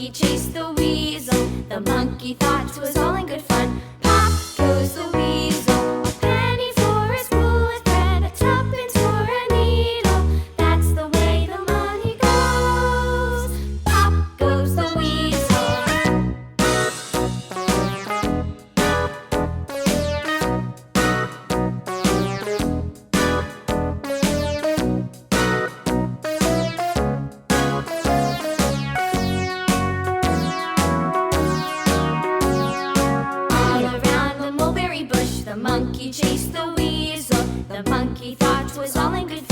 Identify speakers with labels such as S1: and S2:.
S1: monkey chased the weasel. The monkey thought 'twas all in good fun. Pop goes the weasel. A penny for a spool of thread, a tuppence for a needle. That's the way the money goes. Pop goes the weasel. All around the mulberry bush, the monkey chased the weasel. The monkey thought 'twas all in good